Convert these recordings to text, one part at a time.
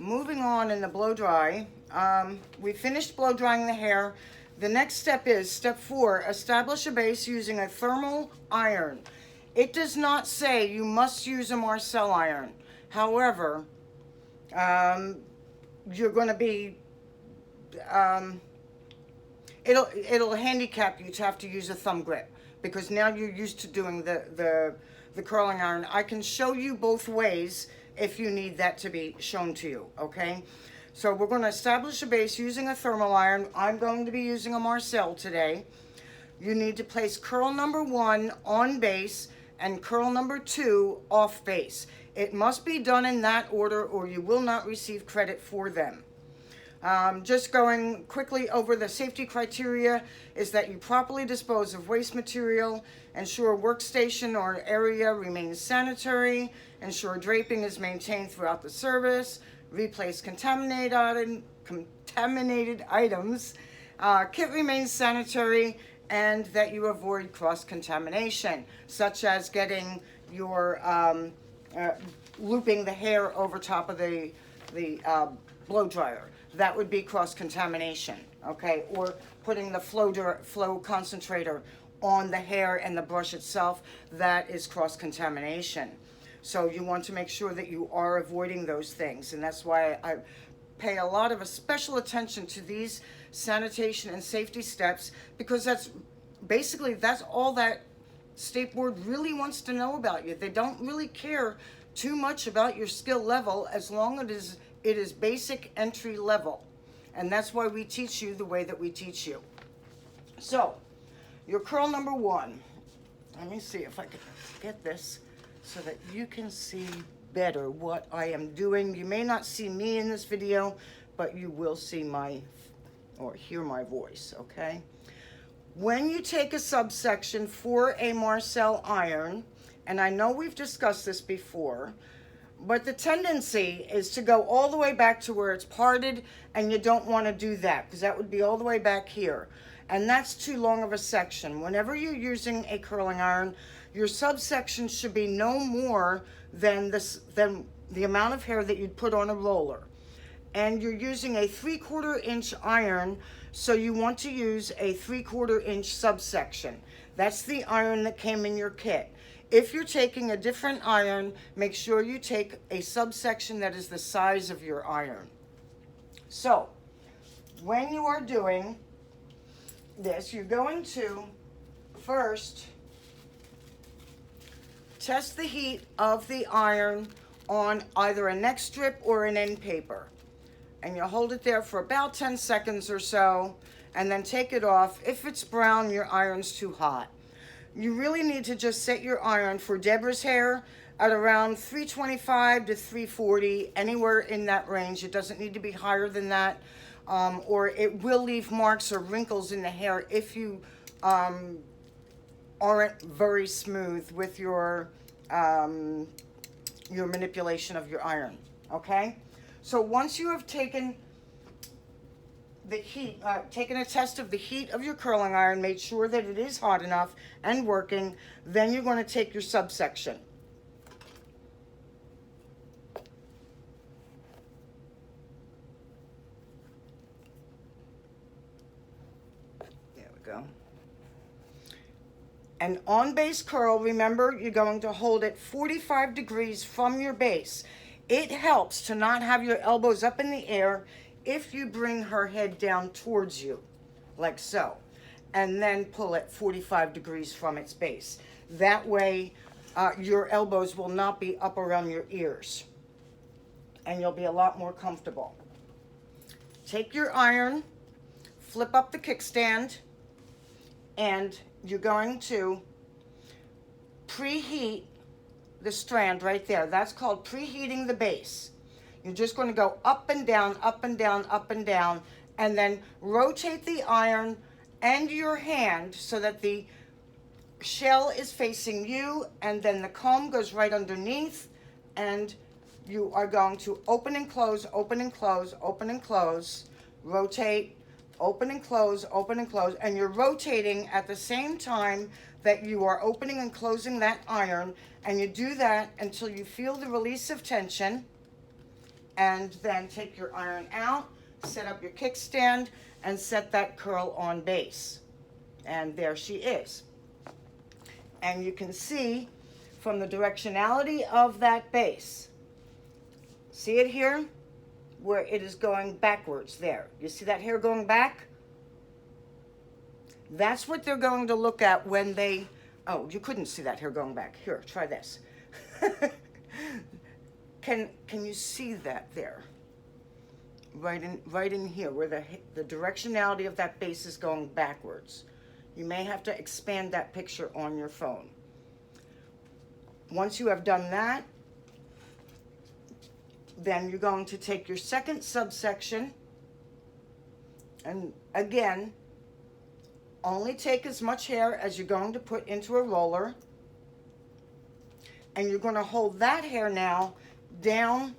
moving on in the blow dry. We finished blow drying the hair. The next step is step 4, establish a base using a thermal iron. It does not say you must use a Marcel iron. However, you're going to be, it'll handicap you to have to use a thumb grip because now you're used to doing the curling iron. I can show you both ways if you need that to be shown to you, okay? So we're going to establish a base using a thermal iron. I'm going to be using a Marcel today. You need to place curl number 1 on base and curl number 2 off base. It must be done in that order or you will not receive credit for them. Just going quickly over the safety criteria is that you properly dispose of waste material, ensure workstation or area remains sanitary, ensure draping is maintained throughout the service, replace contaminated items, kit remains sanitary, and that you avoid cross-contamination, such as getting your looping the hair over top of the blow dryer. That would be cross-contamination, okay? Or putting the flow concentrator on the hair and the brush itself, that is cross-contamination. So you want to make sure that you are avoiding those things, and that's why I pay a lot of special attention to these sanitation and safety steps, because that's all that State Board really wants to know about you. They don't really care too much about your skill level as long as it is basic entry level, and that's why we teach you the way that we teach you. So your curl number 1, let me see if I can get this so that you can see better what I am doing. You may not see me in this video, but you will see or hear my voice, okay? When you take a subsection for a Marcel iron, and I know we've discussed this before, but the tendency is to go all the way back to where it's parted, and you don't want to do that because that would be all the way back here. And that's too long of a section. Whenever you're using a curling iron, your subsection should be no more than the amount of hair that you'd put on a roller. And you're using a 3/4 inch iron, so you want to use a 3/4 inch subsection. That's the iron that came in your kit. If you're taking a different iron, make sure you take a subsection that is the size of your iron. So, when you are doing this, you're going to first test the heat of the iron on either a neck strip or an end paper. And you'll hold it there for about 10 seconds or so, and then take it off. If it's brown, your iron's too hot. You really need to just set your iron for Deborah's hair at around 325 to 340, anywhere in that range. It doesn't need to be higher than that, or it will leave marks or wrinkles in the hair if you aren't very smooth with your manipulation of your iron, okay? So once you have taken the heat, taken a test of the heat of your curling iron, made sure that it is hot enough and working, then you're going to take your subsection. There we go. And on base curl, remember, you're going to hold it 45 degrees from your base. It helps to not have your elbows up in the air if you bring her head down towards you, like so, and then pull it 45 degrees from its base. That way, your elbows will not be up around your ears, and you'll be a lot more comfortable. Take your iron, flip up the kickstand, and you're going to preheat the strand right there. That's called preheating the base. You're just going to go up and down, up and down, up and down, and then rotate the iron and your hand so that the shell is facing you, and then the comb goes right underneath, and you are going to open and close, open and close, open and close, rotate, open and close, and you're rotating at the same time that you are opening and closing that iron, and you do that until you feel the release of tension, and then take your iron out, set up your kickstand, and set that curl on base. And there she is. And you can see from the directionality of that base, see it here? Where it is going backwards there. You see that hair going back? That's what they're going to look at when they, oh, you couldn't see that hair going back. Here, try this. Can you see that there? Right in here, where the directionality of that base is going backwards. You may have to expand that picture on your phone. Once you have done that, then you're going to take your second subsection, and again, only take as much hair as you're going to put into a roller, and you're going to hold that hair now down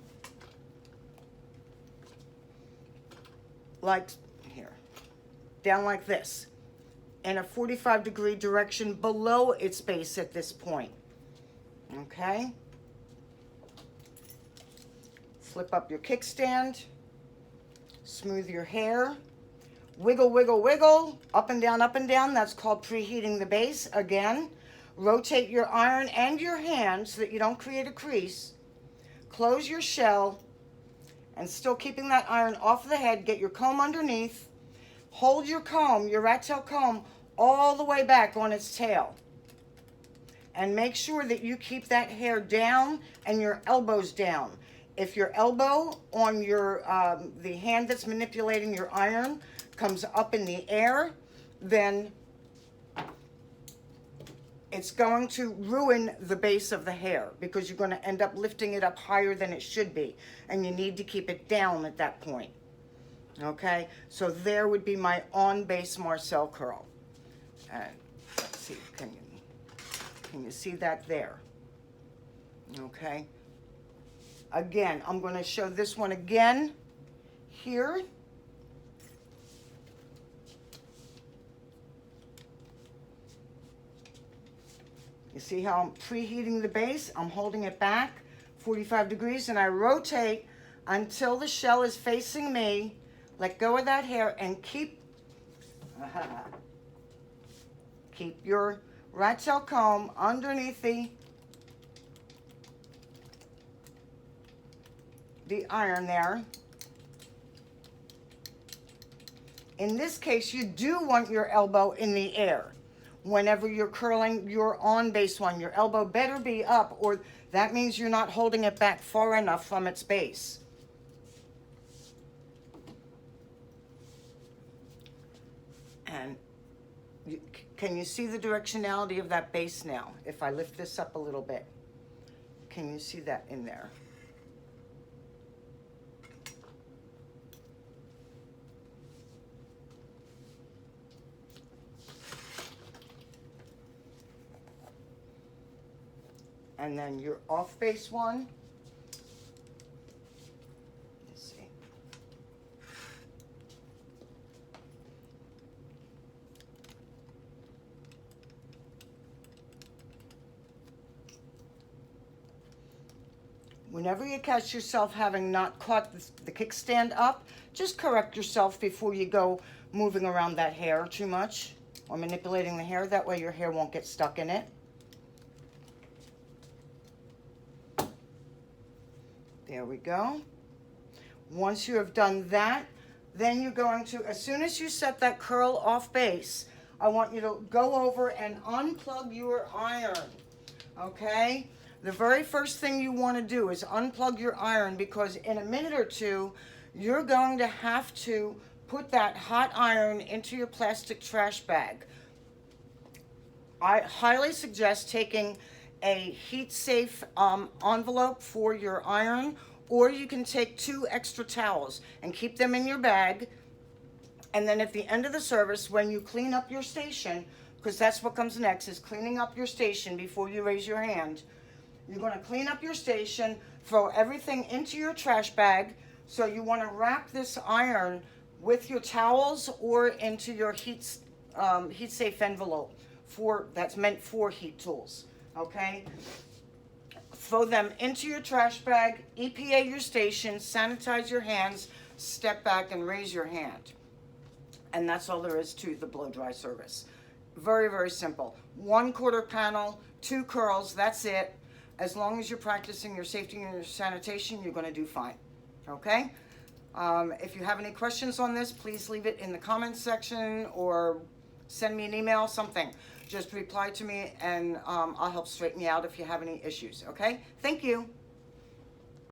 like here, down like this, in a 45-degree direction below its base at this point. Okay? Flip up your kickstand, smooth your hair, wiggle, wiggle, wiggle, up and down, that's called preheating the base. Again, rotate your iron and your hand so that you don't create a crease. Close your shell, and still keeping that iron off the head, get your comb underneath, hold your comb, your rat tail comb, all the way back on its tail. And make sure that you keep that hair down and your elbows down. If your elbow on your the hand that's manipulating your iron comes up in the air, then it's going to ruin the base of the hair, because you're going to end up lifting it up higher than it should be, and you need to keep it down at that point. Okay, so there would be my on base Marcel curl. And let's see, can you see that there? Okay. Again, I'm going to show this one again here. You see how I'm preheating the base? I'm holding it back 45 degrees, and I rotate until the shell is facing me. Let go of that hair and keep your rat tail comb underneath the iron there. In this case, you do want your elbow in the air. Whenever you're curling your on base one, your elbow better be up, or that means you're not holding it back far enough from its base. And can you see the directionality of that base now? If I lift this up a little bit, can you see that in there? And then your off base one. Let's see. Whenever you catch yourself having not caught the kickstand up, just correct yourself before you go moving around that hair too much or manipulating the hair. That way your hair won't get stuck in it. There we go. Once you have done that, then you're going to, as soon as you set that curl off base, I want you to go over and unplug your iron, okay? The very first thing you want to do is unplug your iron, because in a minute or two, you're going to have to put that hot iron into your plastic trash bag. I highly suggest taking a heat-safe envelope for your iron, or you can take 2 extra towels and keep them in your bag. And then at the end of the service, when you clean up your station, because that's what comes next, is cleaning up your station before you raise your hand. You're going to clean up your station, throw everything into your trash bag. So you want to wrap this iron with your towels or into your heat-safe envelope that's meant for heat tools. Okay? throw them into your trash bag, EPA your station, sanitize your hands, step back and raise your hand. And that's all there is to the blow dry service. Very, very simple. 1/4 panel, 2 curls, that's it. As long as you're practicing your safety and your sanitation, you're going to do fine. Okay? If you have any questions on this, please leave it in the comments section or send me an email, something. Just reply to me and I'll help straighten you out if you have any issues. Okay? Thank you.